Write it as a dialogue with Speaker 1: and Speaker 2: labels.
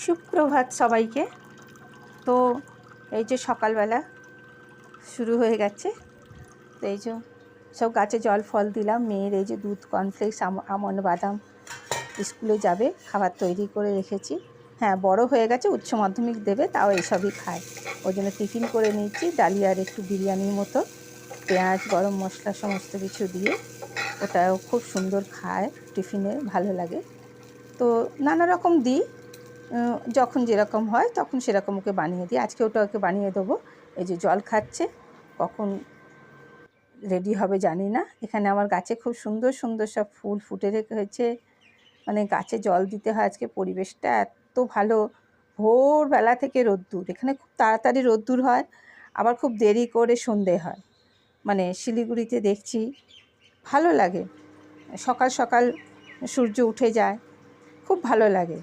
Speaker 1: সুপ্রভাত সবাইকে। তো এই যে সকালবেলা শুরু হয়ে গেছে, তো এই যে সব গাছে জল ফল দিলাম। মেয়ের এই যে দুধ, কর্নফ্লেক্স, আমন্ড বাদাম, স্কুলে যাবে, খাবার তৈরি করে রেখেছি। হ্যাঁ, বড় হয়ে গেছে, উচ্চ মাধ্যমিক দেবে, তাও এসবই খায়। ওই জন্য টিফিন করে নিচ্ছি, ডালিয়ার একটু বিরিয়ানির মতো, পেঁয়াজ, গরম মশলা সমস্ত কিছু দিয়ে। ওটাও খুব সুন্দর খায়, টিফিনে ভালো লাগে। তো নানা রকম দিই, যখন যেরকম হয় তখন সেরকম ওকে বানিয়ে দিই। আজকে ওটা ওকে বানিয়ে দেবো। এই যে জল খাচ্ছে, কখন রেডি হবে জানি না। এখানে আমার গাছে খুব সুন্দর সুন্দর সব ফুল ফুটে রেখেছে, মানে গাছে জল দিতে হয়। আজকে পরিবেশটা এত ভালো, ভোরবেলা থেকে রোদ্দুর। এখানে খুব তাড়াতাড়ি রোদ্দুর হয়, আবার খুব দেরি করে সন্ধে হয়। মানে শিলিগুড়িতে দেখছি ভালো লাগে, সকাল সকাল সূর্য উঠে যায়, খুব ভালো লাগে।